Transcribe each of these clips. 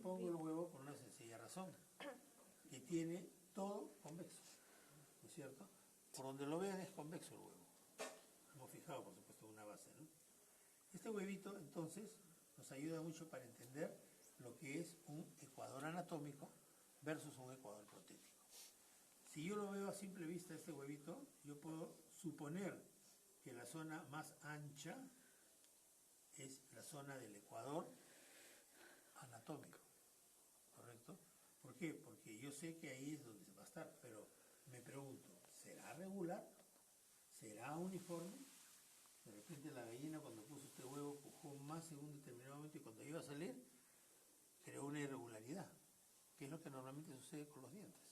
pongo el huevo por una sencilla razón, que tiene todo convexo, ¿no es cierto? Por donde lo vean es convexo el huevo. Hemos fijado, por supuesto, una base, ¿no? Este huevito, entonces, nos ayuda mucho para entender lo que es un ecuador anatómico versus un ecuador protético. Si yo lo veo a simple vista, este huevito, yo puedo suponer que la zona más ancha es la zona del ecuador anatómico, ¿correcto? ¿Por qué? Porque yo sé que ahí es donde se va a estar, pero me pregunto, ¿será regular? ¿Será uniforme? De repente la gallina cuando puso este huevo pujó más en un determinado momento y cuando iba a salir creó una irregularidad, que es lo que normalmente sucede con los dientes,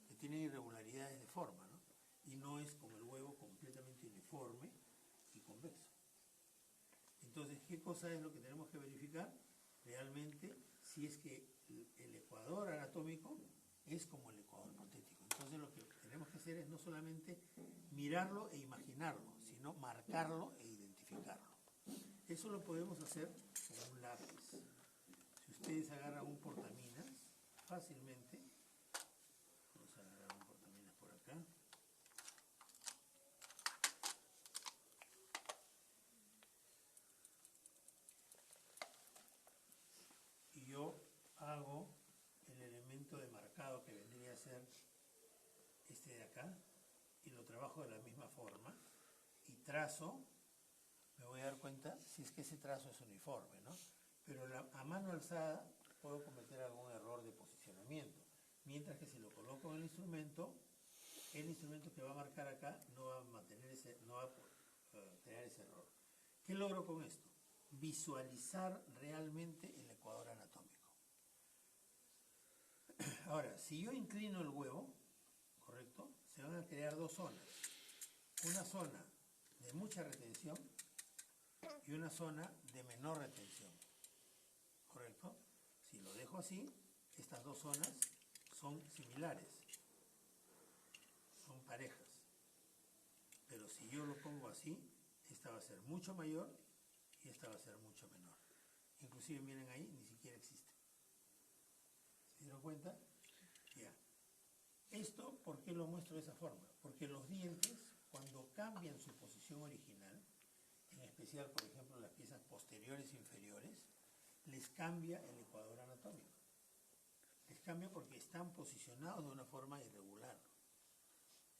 que tienen irregularidades de forma, ¿no? Y no es como el huevo completamente uniforme y convexo. Entonces, ¿qué cosa es lo que tenemos que verificar? Realmente, si es que el ecuador anatómico es como el ecuador protético. Entonces, lo que tenemos que hacer es no solamente mirarlo e imaginarlo, sino marcarlo e identificarlo. Eso lo podemos hacer con un lápiz. Si ustedes agarran un portaminas, fácilmente, vamos a agarrar un portaminas por acá, y yo hago el elemento de marcado que vendría a ser este de acá, y lo trabajo de la misma forma, y trazo, me voy a dar cuenta si es que ese trazo es uniforme, ¿no? Pero a mano alzada puedo cometer algún error de posicionamiento, mientras que si lo coloco en el instrumento que va a marcar acá no va a mantener no va a tener ese error. ¿Qué logro con esto? Visualizar realmente el ecuador anatómico. Ahora, si yo inclino el huevo, ¿correcto? Se van a crear dos zonas. Una zona de mucha retención y una zona de menor retención, ¿correcto? Si lo dejo así, estas dos zonas son similares, son parejas. Pero si yo lo pongo así, esta va a ser mucho mayor y esta va a ser mucho menor. Inclusive miren ahí, ni siquiera existe. ¿Se dieron cuenta? Ya. Esto, ¿por qué lo muestro de esa forma? Porque los dientes, cuando cambian su posición original, en especial, por ejemplo, las piezas posteriores e inferiores, les cambia el ecuador anatómico. Les cambia porque están posicionados de una forma irregular.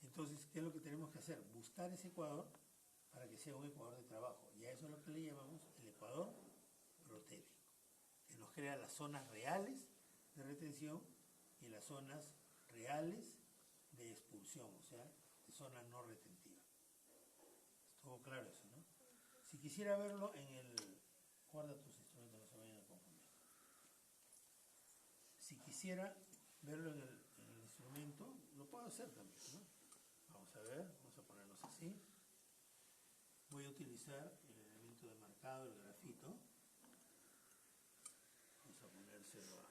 Entonces, ¿qué es lo que tenemos que hacer? Buscar ese ecuador para que sea un ecuador de trabajo. Y a eso es lo que le llamamos el ecuador protético, que nos crea las zonas reales de retención y las zonas reales de expulsión, o sea, de zona no retentiva. Estuvo claro eso, ¿no? Si quisiera verlo en el... Guarda tus instrumentos, no se vayan a confundir. Si quisiera verlo en el instrumento, lo puedo hacer también, ¿no? Vamos a ver, vamos a ponernos así. Voy a utilizar el elemento de marcado, el grafito. Vamos a ponérselo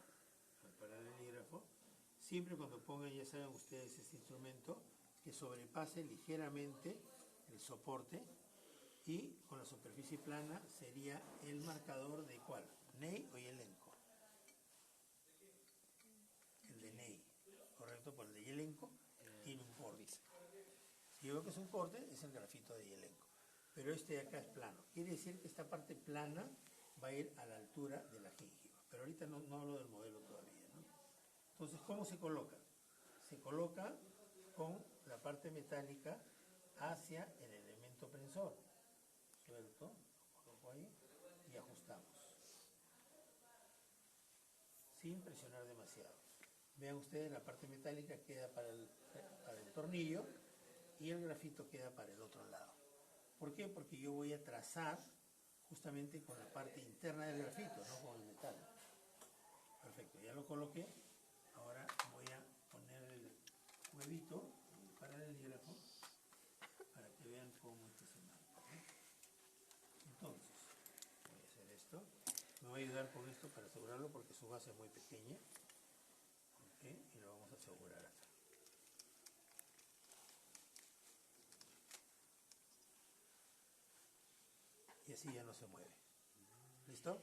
al paralelígrafo. Siempre cuando pongan, ya saben ustedes, este instrumento, que sobrepase ligeramente el soporte y con la superficie plana sería el marcador de ¿cuál? ¿Ney o Yelenko? El de Ney, ¿correcto? Por el de Yelenko tiene un corte. Si yo veo que es un corte, es el grafito de Yelenko. Pero este de acá es plano. Quiere decir que esta parte plana va a ir a la altura de la gingiva. Pero ahorita no hablo del modelo todavía, ¿no? Entonces, ¿cómo se coloca? Se coloca con la parte metálica hacia el elemento prensor. Suelto, lo coloco ahí y ajustamos. Sin presionar demasiado. Vean ustedes, la parte metálica queda para el tornillo y el grafito queda para el otro lado. ¿Por qué? Porque yo voy a trazar justamente con la parte interna del grafito, no con el metal. Perfecto, ya lo coloqué. Ahora voy a poner el huevito en el paralelígrafo para que vean cómo este se marca. Entonces, voy a hacer esto. Me voy a ayudar con esto para asegurarlo porque su base es muy pequeña. ¿Okay? Y lo vamos a asegurar acá. Y así ya no se mueve. ¿Listo?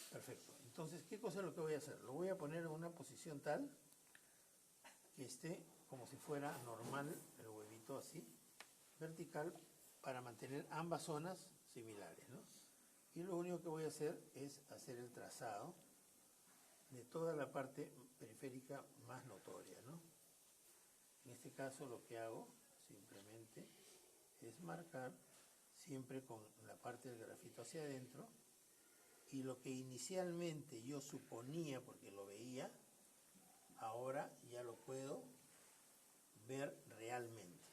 Perfecto. Entonces, ¿qué cosa es lo que voy a hacer? Lo voy a poner en una posición tal que esté como si fuera normal el huevito así, vertical, para mantener ambas zonas similares, ¿no? Y lo único que voy a hacer es hacer el trazado de toda la parte periférica más notoria, ¿no? En este caso lo que hago simplemente es marcar siempre con la parte del grafito hacia adentro, y lo que inicialmente yo suponía porque lo veía, ahora ya lo puedo ver realmente.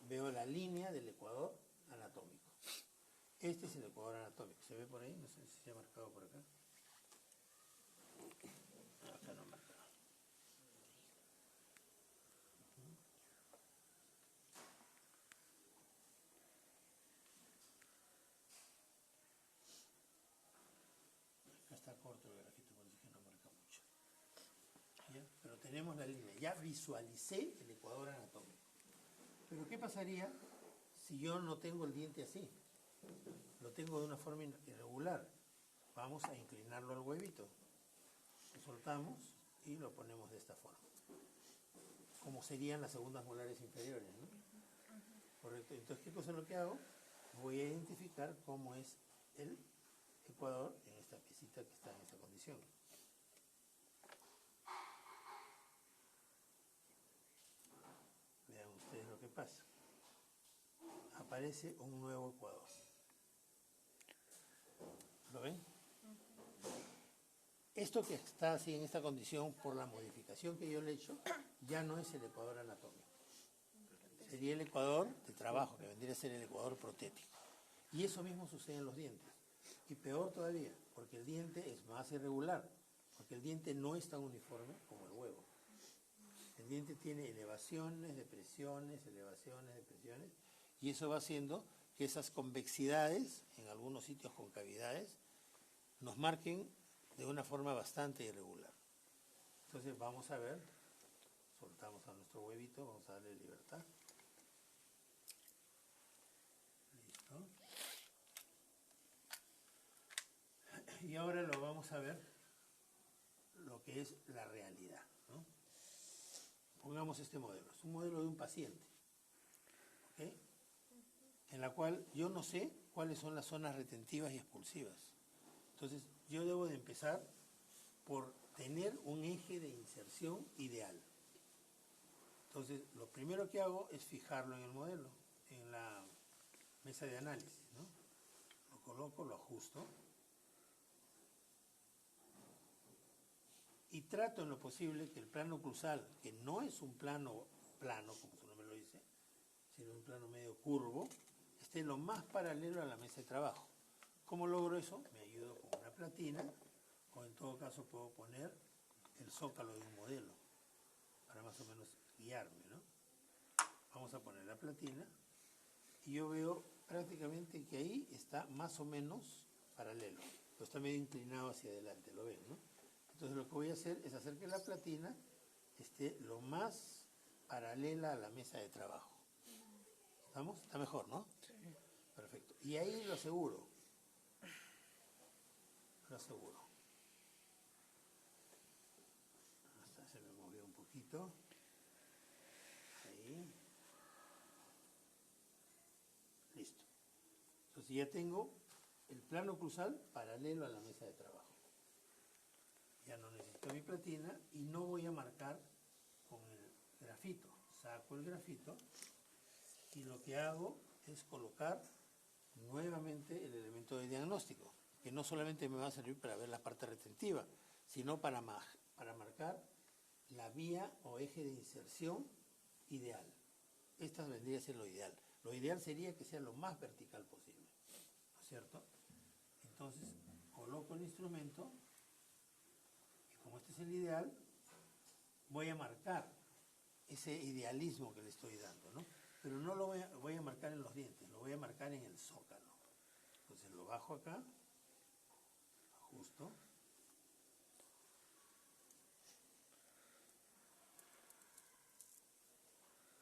Veo la línea del ecuador anatómico. Este es el ecuador anatómico. ¿Se ve por ahí? No sé si se ha marcado por acá. Acá no marca. Acá está corto el grafito, por eso que no marca mucho. ¿Ya? Pero tenemos la línea. Ya visualicé el ecuador anatómico. Pero ¿qué pasaría si yo no tengo el diente así? Lo tengo de una forma irregular. Vamos a inclinarlo al huevito. Lo soltamos y lo ponemos de esta forma. Como serían las segundas molares inferiores, ¿no? Correcto. Entonces, ¿qué cosa es lo que hago? Voy a identificar cómo es el ecuador en esta piecita que está en esta condición. Vean ustedes lo que pasa. Aparece un nuevo ecuador. ¿Lo ven? Esto que está así en esta condición, por la modificación que yo le he hecho, ya no es el ecuador anatómico. Sería el ecuador de trabajo, que vendría a ser el ecuador protético. Y eso mismo sucede en los dientes. Y peor todavía, porque el diente es más irregular, porque el diente no es tan uniforme como el huevo. El diente tiene elevaciones, depresiones, elevaciones, depresiones, y eso va haciendo que esas convexidades, en algunos sitios con cavidades, nos marquen de una forma bastante irregular. Entonces vamos a ver, soltamos a nuestro huevito, vamos a darle libertad. Listo. Y ahora lo vamos a ver lo que es la realidad, ¿no? Pongamos este modelo, es un modelo de un paciente, ¿ok? En la cual yo no sé cuáles son las zonas retentivas y expulsivas. Entonces yo debo de empezar por tener un eje de inserción ideal. Entonces lo primero que hago es fijarlo en el modelo, en la mesa de análisis, ¿no? Lo coloco, lo ajusto y trato en lo posible que el plano oclusal, que no es un plano plano, como su nombre lo dice, sino un plano medio curvo, esté lo más paralelo a la mesa de trabajo. ¿Cómo logro eso? Me ayudo con una platina, o en todo caso puedo poner el zócalo de un modelo, para más o menos guiarme, ¿no? Vamos a poner la platina, y yo veo prácticamente que ahí está más o menos paralelo, pero está medio inclinado hacia adelante, ¿lo ven, no? Entonces lo que voy a hacer es hacer que la platina esté lo más paralela a la mesa de trabajo. ¿Estamos? Está mejor, ¿no? Sí. Perfecto. Y ahí lo aseguro. Lo aseguro. Hasta se me movió un poquito. Ahí. Listo. Entonces ya tengo el plano oclusal paralelo a la mesa de trabajo. Ya no necesito mi platina y no voy a marcar con el grafito. Saco el grafito y lo que hago es colocar nuevamente el elemento de diagnóstico, que no solamente me va a servir para ver la parte retentiva, sino para marcar la vía o eje de inserción ideal. Esta vendría a ser lo ideal. Lo ideal sería que sea lo más vertical posible, ¿no es cierto? Entonces, coloco el instrumento y como este es el ideal, voy a marcar ese idealismo que le estoy dando, ¿no? Pero no lo voy a marcar en los dientes, lo voy a marcar en el zócalo. Entonces lo bajo acá, ajusto.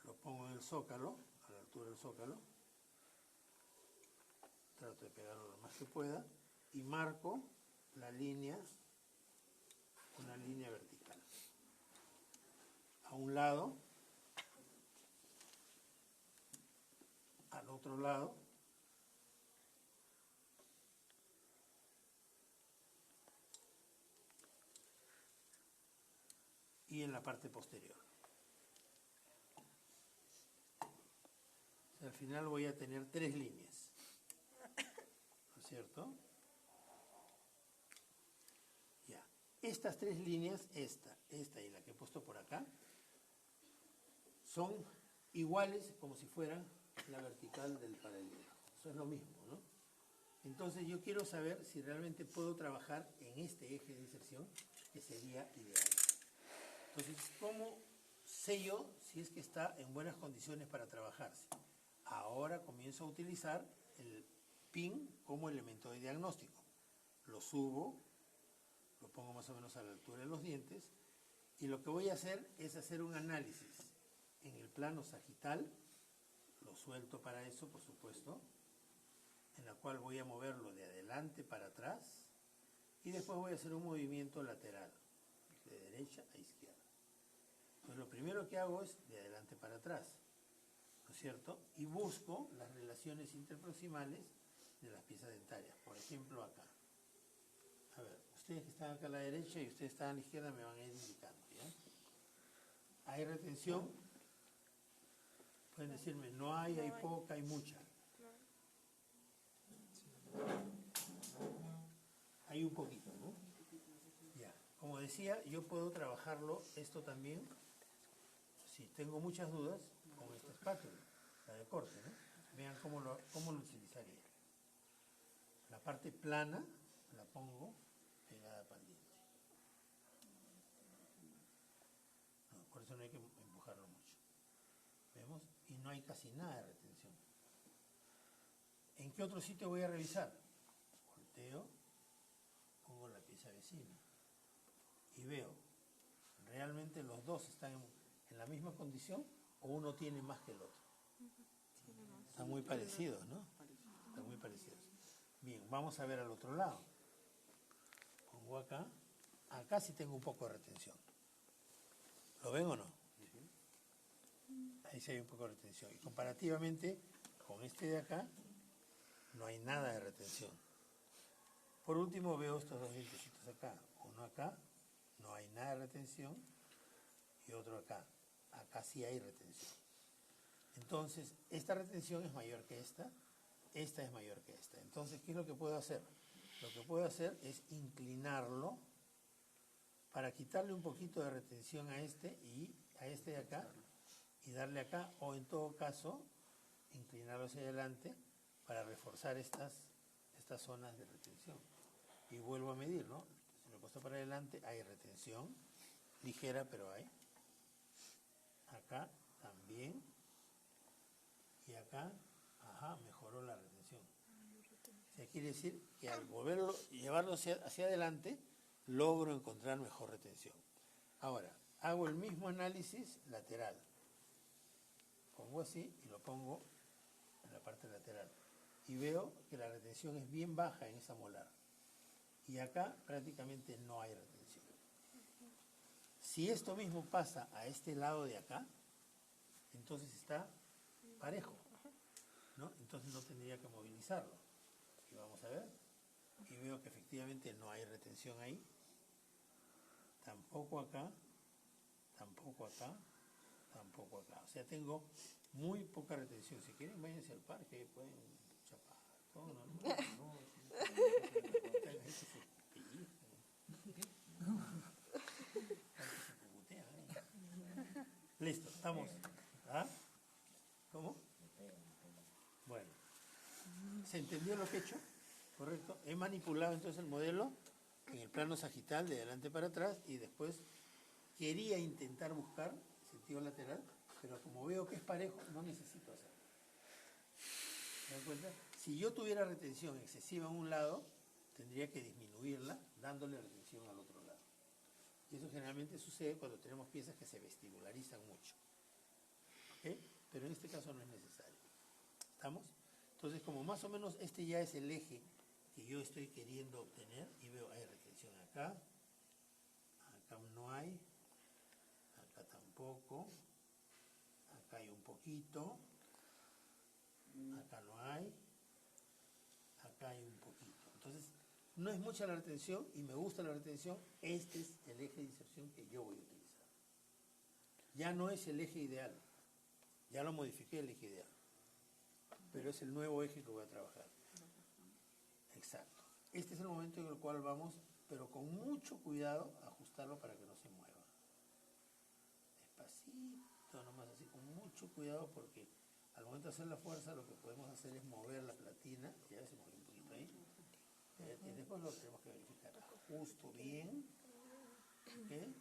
Lo pongo en el zócalo, a la altura del zócalo. Trato de pegarlo lo más que pueda y marco la línea, una línea vertical. A un lado, al otro lado, y en la parte posterior. O sea, al final voy a tener 3 líneas, ¿no es cierto? Ya. Estas 3 líneas, esta y la que he puesto por acá, son iguales como si fuera la vertical del paralelo. Eso es lo mismo, ¿no? Entonces yo quiero saber si realmente puedo trabajar en este eje de inserción, que sería ideal. Entonces, ¿cómo sé yo si es que está en buenas condiciones para trabajarse? Ahora comienzo a utilizar el pin como elemento de diagnóstico. Lo subo, lo pongo más o menos a la altura de los dientes, y lo que voy a hacer es hacer un análisis en el plano sagital, lo suelto para eso, por supuesto, en la cual voy a moverlo de adelante para atrás, y después voy a hacer un movimiento lateral, de derecha a izquierda. Entonces lo primero que hago es de adelante para atrás, ¿no es cierto? Y busco las relaciones interproximales de las piezas dentarias. Por ejemplo, acá. A ver, ustedes que están acá a la derecha y ustedes están a la izquierda me van a ir indicando, ¿ya? ¿Hay retención? Pueden decirme, no hay, hay poca, hay mucha. Hay un poquito, ¿no? Ya. Como decía, yo puedo trabajarlo, esto también, si tengo muchas dudas, con esta espátula, la de corte, ¿no? Vean cómo lo utilizaría. La parte plana la pongo pegada para el diente. No, por eso no hay que empujarlo mucho. ¿Vemos? Y no hay casi nada de retención. ¿En qué otro sitio voy a revisar? Volteo, pongo la pieza vecina y veo, ¿realmente los dos están en la misma condición o uno tiene más que el otro? Están muy parecidos, ¿no? Están muy parecidos. Bien, vamos a ver al otro lado. Pongo acá. Acá sí tengo un poco de retención. ¿Lo ven o no? Ahí sí hay un poco de retención. Y comparativamente con este de acá, no hay nada de retención. Por último veo estos dos dientecitos acá. Uno acá, no hay nada de retención. Y otro acá. Acá sí hay retención. Entonces, esta retención es mayor que esta es mayor que esta. Entonces, ¿qué es lo que puedo hacer? Lo que puedo hacer es inclinarlo para quitarle un poquito de retención a este de acá y darle acá, o en todo caso, inclinarlo hacia adelante para reforzar estas zonas de retención. Y vuelvo a medir, ¿no? Si lo he puesto para adelante, hay retención, ligera, pero hay. Acá también. Y acá, ajá, mejoró la retención. O sea, quiere decir que al llevarlo hacia adelante, logro encontrar mejor retención. Ahora, hago el mismo análisis lateral. Pongo así y lo pongo en la parte lateral. Y veo que la retención es bien baja en esa molar. Y acá prácticamente no hay retención. Si esto mismo pasa a este lado de acá, entonces está parejo, ¿no? Entonces no tendría que movilizarlo. Y vamos a ver. Y veo que efectivamente no hay retención ahí. Tampoco acá. Tampoco acá. Tampoco acá. O sea, tengo muy poca retención. Si quieren, váyanse al parque, pueden chapar. Todo normal. Listo, estamos. ¿Ah? ¿Cómo? Bueno. ¿Se entendió lo que he hecho? ¿Correcto? He manipulado entonces el modelo en el plano sagital de adelante para atrás y después quería intentar buscar sentido lateral, pero como veo que es parejo, no necesito hacerlo. ¿Se dan cuenta? Si yo tuviera retención excesiva en un lado, tendría que disminuirla dándole retención al otro lado. Y eso generalmente sucede cuando tenemos piezas que se vestibularizan mucho. ¿Ok? Pero en este caso no es necesario. ¿Estamos? Entonces, como más o menos este ya es el eje que yo estoy queriendo obtener y veo, hay retención acá, acá no hay, acá tampoco, acá hay un poquito, acá no hay, acá hay un poquito. Entonces, no es mucha la retención y me gusta la retención. Este es el eje de inserción que yo voy a utilizar. Ya no es el eje ideal, ya lo modifiqué el eje ideal, pero es el nuevo eje que voy a trabajar. Exacto. Este es el momento en el cual vamos, pero con mucho cuidado, a ajustarlo para que no se mueva. Despacito, nomás así, con mucho cuidado, porque al momento de hacer la fuerza lo que podemos hacer es mover la platina, ya se movió un poquito ahí, y después lo tenemos que verificar. Ajusto bien, ¿okay?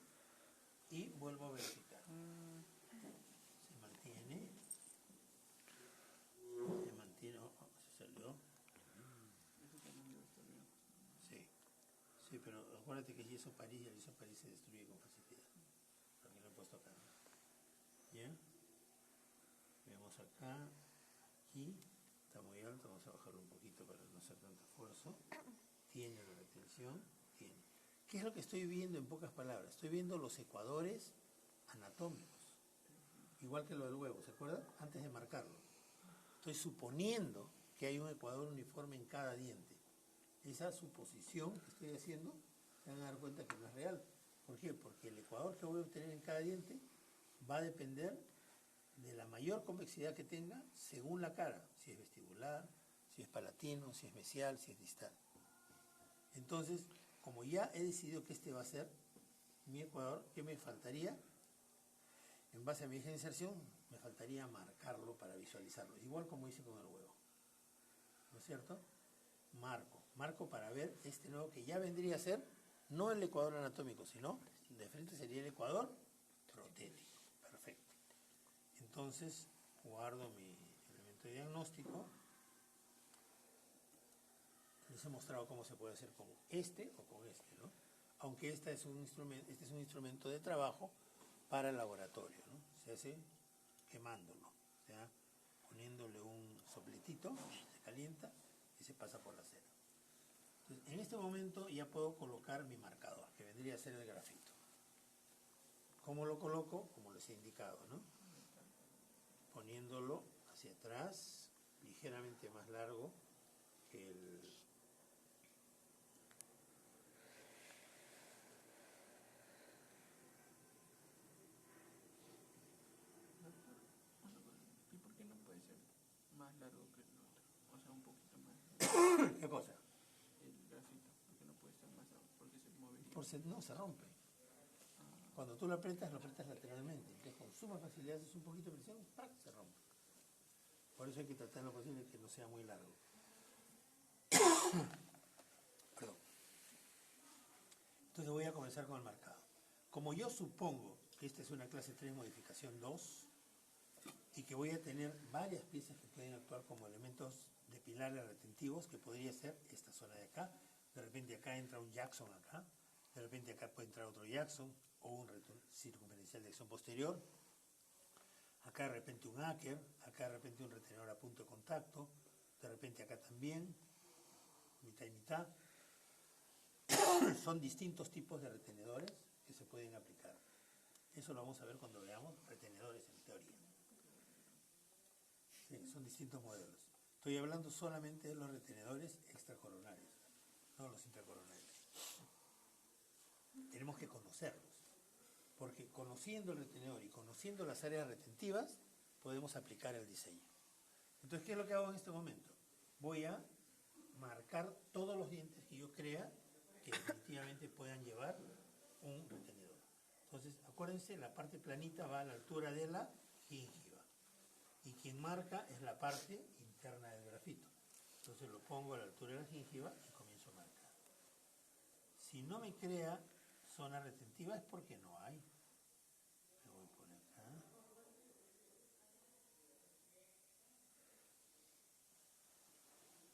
Y vuelvo a verificar. Se mantiene, oh, se salió. Sí, sí, pero acuérdate que el yeso París y el yeso París se destruye con facilidad. Aquí lo he puesto acá. ¿Bien? Vemos acá, aquí, está muy alto, vamos a bajarlo un poquito para no hacer tanto esfuerzo. Tiene la retención, tiene. ¿Qué es lo que estoy viendo en pocas palabras? Estoy viendo los ecuadores anatómicos, igual que lo del huevo, ¿se acuerdan? Antes de marcarlo. Estoy suponiendo que hay un ecuador uniforme en cada diente. Esa suposición que estoy haciendo, se van a dar cuenta que no es real. ¿Por qué? Porque el ecuador que voy a obtener en cada diente va a depender de la mayor convexidad que tenga según la cara, si es vestibular, si es palatino, si es mesial, si es distal. Entonces, como ya he decidido que este va a ser mi ecuador, ¿qué me faltaría? En base a mi eje de inserción, me faltaría marcarlo para visualizarlo, igual como hice con el huevo. ¿No es cierto? Marco para ver este nuevo que ya vendría a ser, no el ecuador anatómico, sino de frente sería el ecuador protético. Perfecto. Entonces, guardo mi elemento de diagnóstico. Les he mostrado cómo se puede hacer con este o con este, ¿no? Aunque este es un instrumento de trabajo para el laboratorio, ¿no? Se hace quemándolo, o sea, poniéndole un sopletito, se calienta y se pasa por la cera. Entonces, en este momento ya puedo colocar mi marcador, que vendría a ser el grafito. ¿Cómo lo coloco? Como les he indicado, ¿no? Poniéndolo hacia atrás, ligeramente más largo que el... ¿Y por qué no puede ser más largo que el otro? O sea, un poquito más. ¿Qué cosa? El grafito, ¿por qué no puede ser más largo? Porque se movería. No, se rompe. Cuando tú lo aprietas lateralmente. Entonces, con suma facilidad haces un poquito de presión, ¡prac!, se rompe. Por eso hay que tratar en lo posible que no sea muy largo. Perdón. Entonces voy a comenzar con el marcado. Como yo supongo que esta es una clase 3 modificación 2 y que voy a tener varias piezas que pueden actuar como elementos de pilares retentivos, que podría ser esta zona de acá, de repente acá entra un Jackson acá, de repente acá puede entrar otro Jackson o un circunferencial de acción posterior, acá de repente un Acker, acá de repente un retenedor a punto de contacto, de repente acá también, mitad y mitad. Son distintos tipos de retenedores que se pueden aplicar. Eso lo vamos a ver cuando veamos retenedores en teoría. Sí, son distintos modelos. Estoy hablando solamente de los retenedores extracoronarios, no los intracoronarios. Tenemos que conocerlos, porque conociendo el retenedor y conociendo las áreas retentivas, podemos aplicar el diseño. Entonces, ¿qué es lo que hago en este momento? Voy a marcar todos los dientes que yo crea que definitivamente puedan llevar un retenedor. Entonces, acuérdense, la parte planita va a la altura de la gingiva. Y quien marca es la parte interna del grafito. Entonces lo pongo a la altura de la gingiva y comienzo a marcar. Si no me crea zona retentiva es porque no hay. Me voy por acá.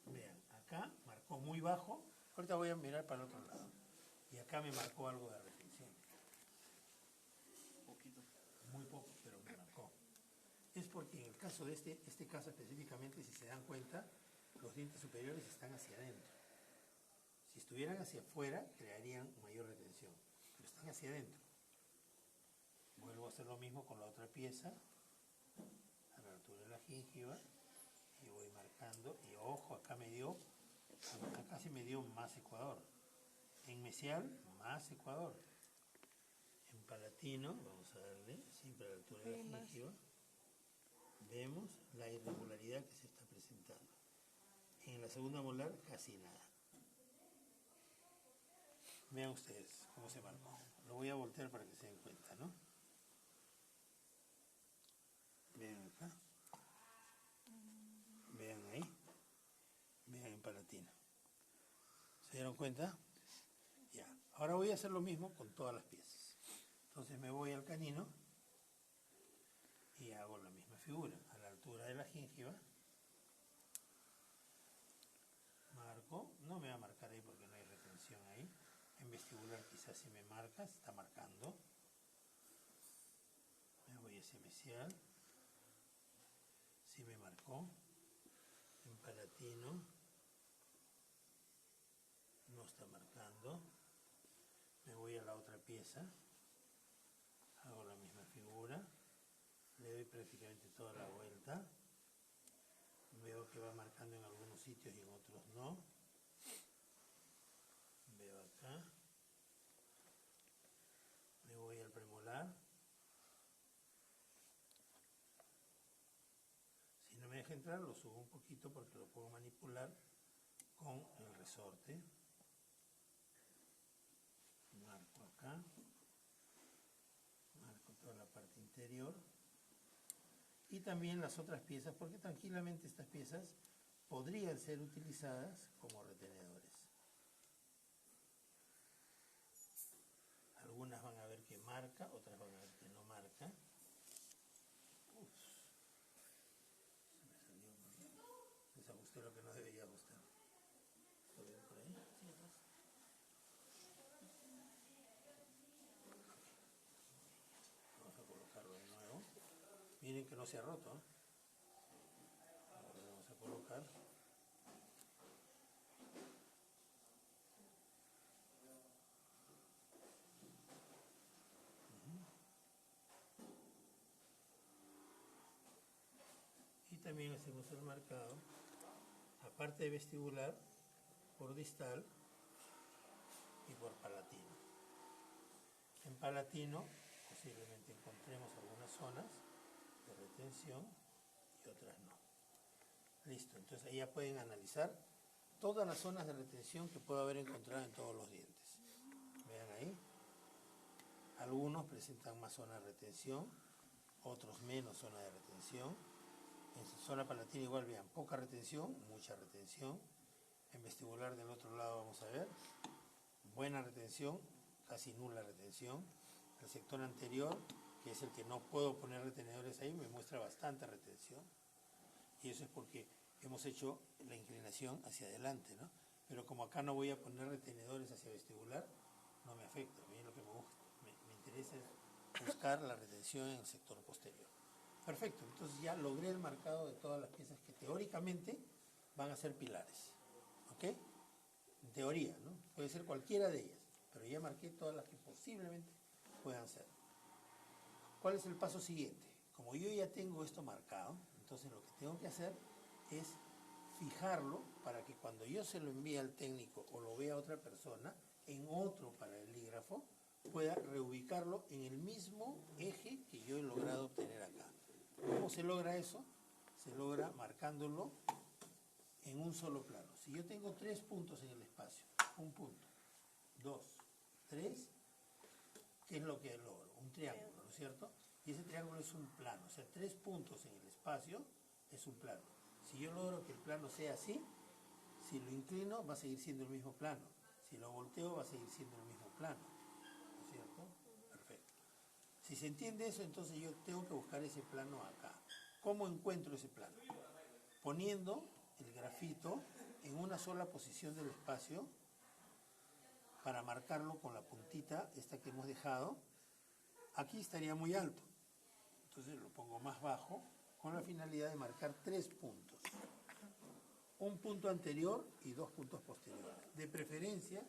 Vean, acá marcó muy bajo. Ahorita voy a mirar para el otro lado. Y acá me marcó algo de retención. Poquito. Muy poco, pero me marcó. Es porque en el caso de este caso específicamente, si se dan cuenta, los dientes superiores están hacia adentro. Si estuvieran hacia afuera, crearían mayor retención, pero están hacia adentro. Vuelvo a hacer lo mismo con la otra pieza, a la altura de la gingiva, y voy marcando, y ojo, acá sí me dio más ecuador. En mesial, más ecuador. En palatino, vamos a darle siempre a la altura de la gingiva, vemos la irregularidad que se está presentando. En la segunda molar, casi nada. Vean ustedes cómo se marcó. Lo voy a voltear para que se den cuenta, ¿no? Vean acá. Vean ahí. Vean en palatino. ¿Se dieron cuenta? Ya. Ahora voy a hacer lo mismo con todas las piezas. Entonces me voy al canino y hago la misma figura. A la altura de la gingiva. Marco. No me va a marcar ahí porque no hay retención ahí. En vestibular quizás si me marca, se está marcando. Me voy hacia mesial. Sí me marcó. En palatino. No está marcando. Me voy a la otra pieza. Hago la misma figura. Le doy prácticamente toda la vuelta. Veo que va marcando en algunos sitios y en otros no. Veo acá. Me voy al premolar. Si no me deja entrar, lo subo un poquito porque lo puedo manipular con el resorte. Marco acá. Marco toda la parte interior. Y también las otras piezas, porque tranquilamente estas piezas podrían ser utilizadas como retenedores. Algunas van a ver que marca, otras van a ver que no marca. Uf, se me salió, desajusté lo que no debería ajustar. ¿Lo ven por ahí? Vamos a colocarlo de nuevo. Miren que no se ha roto, ¿eh? Ahora vamos a colocar. Y también hacemos el marcado, aparte de vestibular, por distal y por palatino. En palatino posiblemente encontremos algunas zonas de retención y otras no. Listo, entonces ahí ya pueden analizar todas las zonas de retención que puedo haber encontrado en todos los dientes. Vean ahí. Algunos presentan más zona de retención, otros menos zona de retención. En zona palatina igual vean, poca retención, mucha retención. En vestibular del otro lado vamos a ver, buena retención, casi nula retención. El sector anterior, que es el que no puedo poner retenedores ahí, me muestra bastante retención. Y eso es porque hemos hecho la inclinación hacia adelante, ¿no? Pero como acá no voy a poner retenedores hacia vestibular, no me afecta. A mí lo que me interesa es buscar la retención en el sector posterior. Perfecto, entonces ya logré el marcado de todas las piezas que teóricamente van a ser pilares. ¿Ok? En teoría, ¿no? Puede ser cualquiera de ellas, pero ya marqué todas las que posiblemente puedan ser. ¿Cuál es el paso siguiente? Como yo ya tengo esto marcado, entonces lo que tengo que hacer es fijarlo para que cuando yo se lo envíe al técnico o lo vea a otra persona en otro paralelígrafo, pueda reubicarlo en el mismo eje que yo he logrado obtener acá. ¿Cómo se logra eso? Se logra marcándolo en un solo plano. Si yo tengo 3 puntos en el espacio, un punto, 2, 3, ¿qué es lo que logro? Un triángulo, ¿no es cierto? Y ese triángulo es un plano, o sea, 3 puntos en el espacio es un plano. Si yo logro que el plano sea así, si lo inclino va a seguir siendo el mismo plano. Si lo volteo va a seguir siendo el mismo plano, ¿no es cierto? Perfecto. Si se entiende eso, entonces yo tengo que buscar ese plano acá. ¿Cómo encuentro ese plano? Poniendo el grafito en una sola posición del espacio para marcarlo con la puntita, esta que hemos dejado. Aquí estaría muy alto, entonces lo pongo más bajo con la finalidad de marcar 3 puntos. un punto anterior y 2 puntos posteriores. De preferencia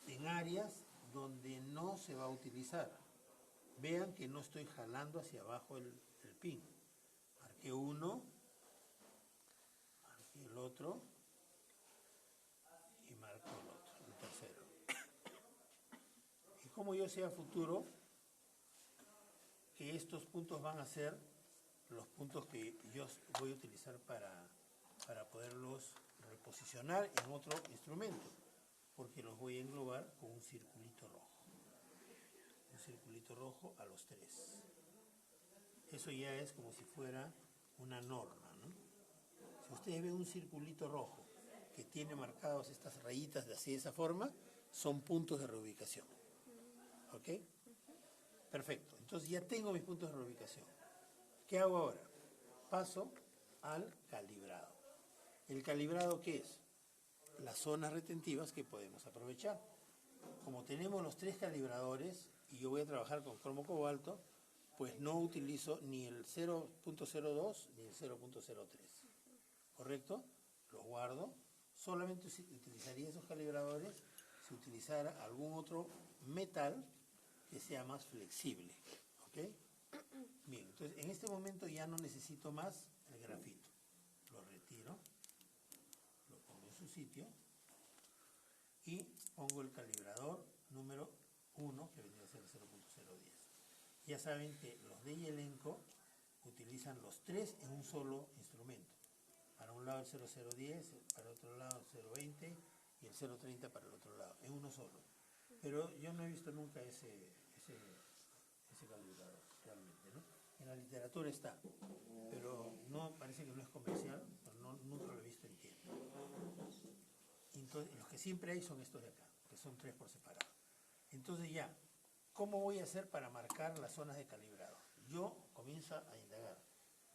en áreas donde no se va a utilizar. Vean que no estoy jalando hacia abajo el pin. Marqué uno, marqué el otro y marco el otro, el tercero. Y como yo sé a futuro que estos puntos van a ser los puntos que yo voy a utilizar para poderlos reposicionar en otro instrumento, porque los voy a englobar con un circulito rojo. Un circulito rojo a los 3. Eso ya es como si fuera una norma, ¿no? Si ustedes ven un circulito rojo que tiene marcados estas rayitas de así de esa forma, son puntos de reubicación. ¿Ok? Perfecto. Entonces ya tengo mis puntos de reubicación. ¿Qué hago ahora? Paso al calibrado. ¿El calibrado qué es? Las zonas retentivas que podemos aprovechar. Como tenemos los 3 calibradores y yo voy a trabajar con cromo cobalto, pues no utilizo ni el 0.02 ni el 0.03. ¿Correcto? Los guardo. Solamente utilizaría esos calibradores si utilizara algún otro metal que sea más flexible. ¿Ok? Bien, entonces en este momento ya no necesito más el grafito. Lo retiro, lo pongo en su sitio y pongo el calibrador número 1, que vendría a ser el 0.010. Ya saben que los de Yelenco utilizan los 3 en un solo instrumento. Para un lado el 0010, para el otro lado el 020 y el 030 para el otro lado, en uno solo. Pero yo no he visto nunca ese calibrador, realmente, ¿no? En la literatura está, pero no, parece que no es comercial, pero nunca lo he visto en tienda. Entonces, los que siempre hay son estos de acá, que son 3 por separado. Entonces ya, ¿cómo voy a hacer para marcar las zonas de calibrado? Yo comienzo a indagar.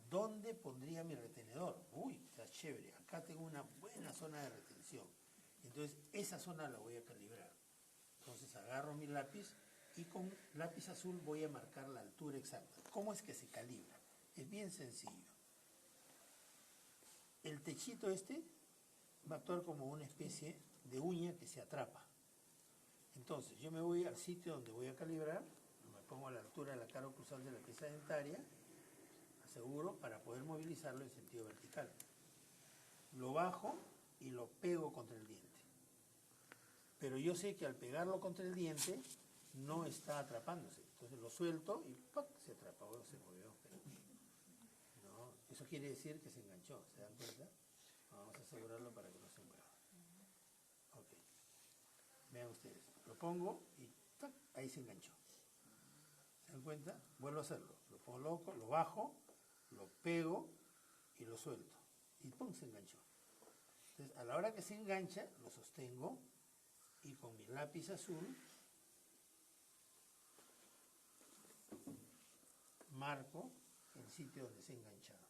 ¿Dónde pondría mi retenedor? Uy, está chévere, acá tengo una buena zona de retención. Entonces, esa zona la voy a calibrar. Entonces, agarro mi lápiz y con lápiz azul voy a marcar la altura exacta. ¿Cómo es que se calibra? Es bien sencillo. El techito este va a actuar como una especie de uña que se atrapa. Entonces, yo me voy al sitio donde voy a calibrar, me pongo a la altura de la cara oclusal de la pieza dentaria, aseguro para poder movilizarlo en sentido vertical. Lo bajo y lo pego contra el diente. Pero yo sé que al pegarlo contra el diente no está atrapándose. Entonces lo suelto y ¡pac! Se atrapa. Ahora se movió. Pero no, eso quiere decir que se enganchó. ¿Se dan cuenta? Vamos a asegurarlo para que no se mueva. Ok. Vean ustedes. Lo pongo y ¡tac! Ahí se enganchó. ¿Se dan cuenta? Vuelvo a hacerlo. Lo coloco, lo bajo, lo pego y lo suelto. Y ¡pum! Se enganchó. Entonces, a la hora que se engancha, lo sostengo y con mi lápiz azul marco el sitio donde se ha enganchado.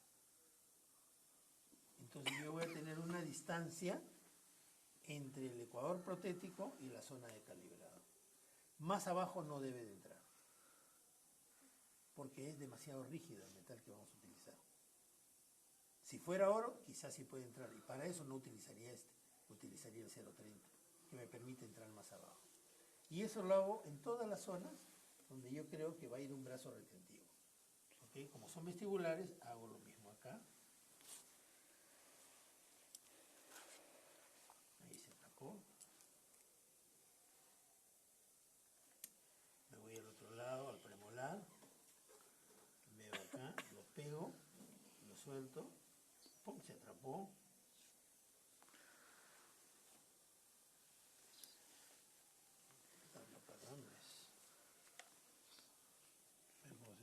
Entonces yo voy a tener una distancia entre el ecuador protético y la zona de calibrado. Más abajo no debe de entrar, porque es demasiado rígido el metal que vamos a utilizar. Si fuera oro, quizás sí puede entrar, y para eso no utilizaría este, utilizaría el 030, que me permite entrar más abajo. Y eso lo hago en todas las zonas donde yo creo que va a ir un brazo retentivo. ¿Okay? Como son vestibulares, hago lo mismo acá. Ahí se tapó. Me voy al otro lado, al premolar. Veo acá, lo pego, lo suelto. ¡Pum! Se atrapó. Vamos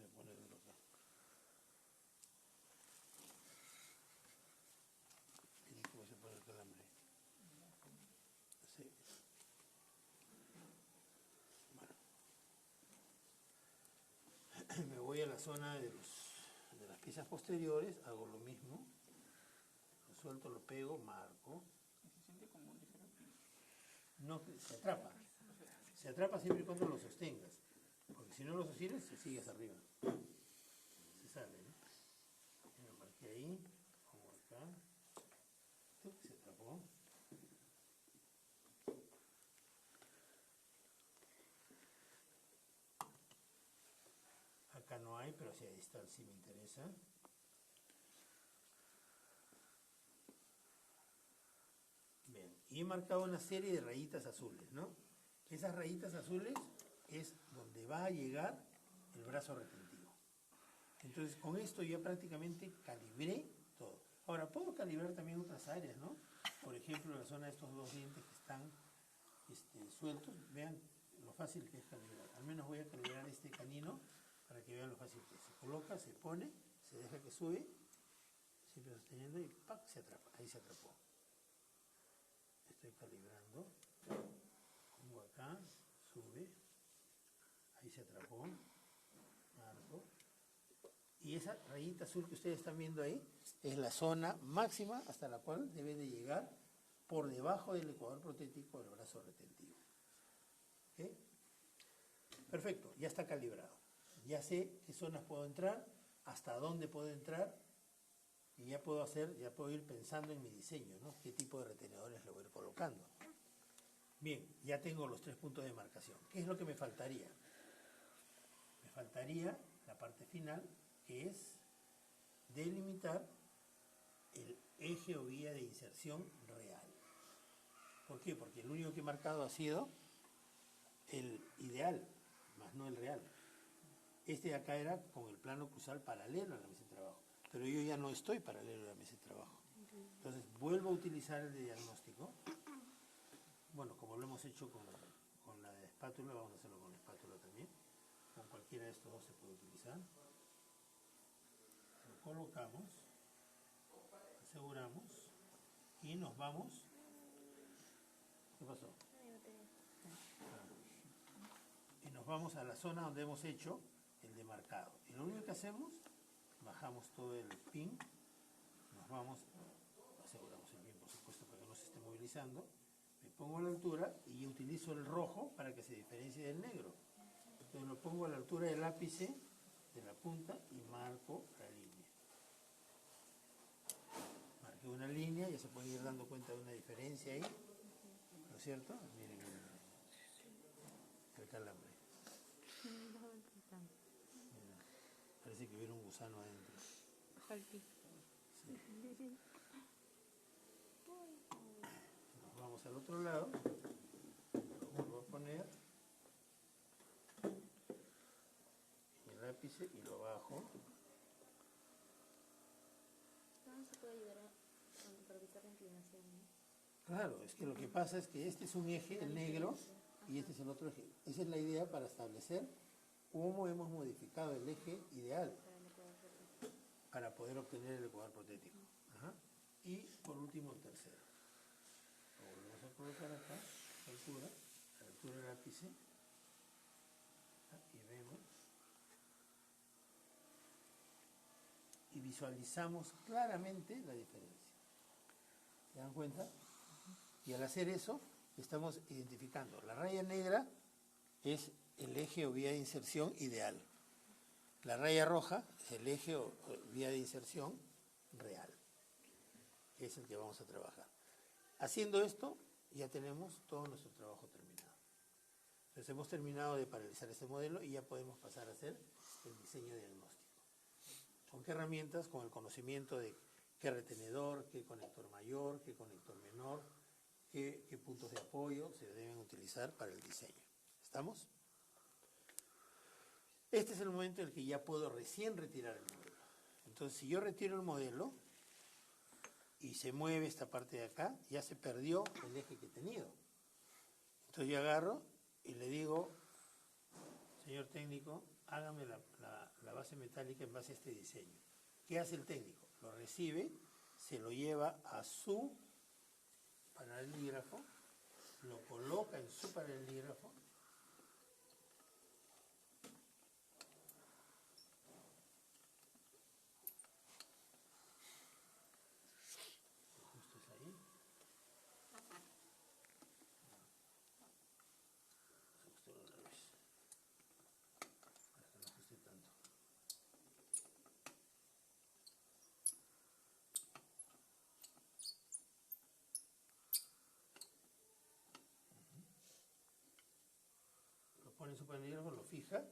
a ponerlo acá. Miren cómo se pone el calambre. Sí. Bueno. Me voy a la zona de las piezas posteriores, hago lo mismo. Lo suelto, lo pego, marco. Se siente como un ligero pin. No, se atrapa. Se atrapa siempre y cuando lo sostengas. Porque si no lo sostienes, se sigue hacia arriba. Se sale, ¿no? Lo marqué ahí, como acá. Acá no hay, pero hacia distal sí me interesa. Bien, y he marcado una serie de rayitas azules, ¿no? Esas rayitas azules es donde va a llegar el brazo retentivo. Entonces, con esto ya prácticamente calibré todo. Ahora, puedo calibrar también otras áreas, ¿no? Por ejemplo, la zona de estos dos dientes que están sueltos. Vean lo fácil que es calibrar. Al menos voy a calibrar este canino para que vean lo fácil que es. Se coloca, se pone, se deja que sube, siempre sosteniendo y ¡pac! Se atrapa. Ahí se atrapó. Estoy calibrando. Pongo acá, sube. Ahí se atrapó. Marco. Y esa rayita azul que ustedes están viendo ahí es la zona máxima hasta la cual debe de llegar por debajo del ecuador protético del brazo retentivo. ¿Ok? Perfecto, ya está calibrado. Ya sé qué zonas puedo entrar, hasta dónde puedo entrar, y ya puedo ir pensando en mi diseño, ¿no? Qué tipo de retenedores le voy a ir colocando. Bien, ya tengo los 3 puntos de marcación. ¿Qué es lo que me faltaría? Me faltaría la parte final, que es delimitar el eje o vía de inserción real. ¿Por qué? Porque el único que he marcado ha sido el ideal, más no el real. Este de acá era con el plano cruzal paralelo a la mesa de trabajo, pero yo ya no estoy paralelo a la mesa de trabajo. Entonces vuelvo a utilizar el de diagnóstico. Bueno, como lo hemos hecho con la de espátula, vamos a hacerlo con la espátula también. Con cualquiera de estos dos se puede utilizar. Lo colocamos, aseguramos y nos vamos. ¿Qué pasó? Y nos vamos a la zona donde hemos hecho el demarcado. Y lo único que hacemos, bajamos todo el pin, nos vamos, aseguramos el pin por supuesto para que no se esté movilizando, me pongo a la altura y utilizo el rojo para que se diferencie del negro. Entonces lo pongo a la altura del ápice de la punta y marco la línea. Marqué una línea, ya se puede ir dando cuenta de una diferencia ahí, ¿no es cierto? Miren el calambre. Mira, parece que hubiera un gusano adentro. Sí. Nos vamos al otro lado, lo vuelvo a poner en el ápice y lo bajo. ¿Cómo se puede ayudar a supervisar la inclinación? Claro, es que lo que pasa es que este es un eje, el negro, y este es el otro eje. Esa es la idea para establecer cómo hemos modificado el eje ideal para poder obtener el ecuador protético. Ajá. Y por último el tercero. Lo volvemos a colocar acá, a la altura del ápice, y vemos. Y visualizamos claramente la diferencia. ¿Se dan cuenta? Y al hacer eso, estamos identificando. La raya negra es el eje o vía de inserción ideal. La raya roja es el eje o vía de inserción real. Es el que vamos a trabajar. Haciendo esto, ya tenemos todo nuestro trabajo terminado. Entonces hemos terminado de paralizar este modelo y ya podemos pasar a hacer el diseño diagnóstico. ¿Con qué herramientas? Con el conocimiento de qué retenedor, qué conector mayor, qué conector menor, qué puntos de apoyo se deben utilizar para el diseño. ¿Estamos? Este es el momento en el que ya puedo recién retirar el modelo. Entonces, si yo retiro el modelo y se mueve esta parte de acá, ya se perdió el eje que he tenido. Entonces yo agarro y le digo, señor técnico, hágame la base metálica en base a este diseño. ¿Qué hace el técnico? Lo recibe, se lo lleva a su paralelígrafo, lo coloca en su paralelígrafo, justo es ahí, ajustelo al revés, para que no ajuste tanto. Lo pone en su paralelígrafo, lo fija,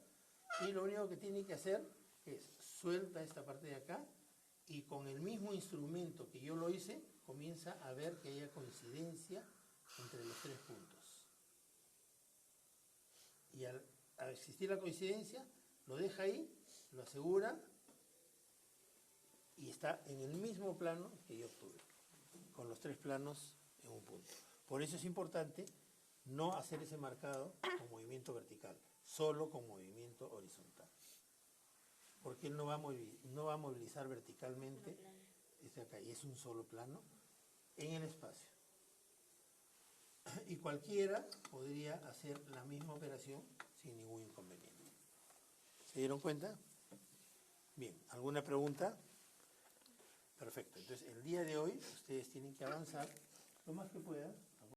y lo único que tiene que hacer es suelta esta parte de acá y con el mismo instrumento que yo lo hice, comienza a ver que haya coincidencia entre los tres puntos. Y al existir la coincidencia, lo deja ahí, lo asegura y está en el mismo plano que yo obtuve, con los tres planos en un punto. Por eso es importante no hacer ese marcado con movimiento vertical, solo con movimiento horizontal. Porque él no va a movilizar verticalmente este acá, y es un solo plano en el espacio. Y cualquiera podría hacer la misma operación sin ningún inconveniente. ¿Se dieron cuenta? Bien, ¿alguna pregunta? Perfecto, entonces el día de hoy ustedes tienen que avanzar lo más que puedan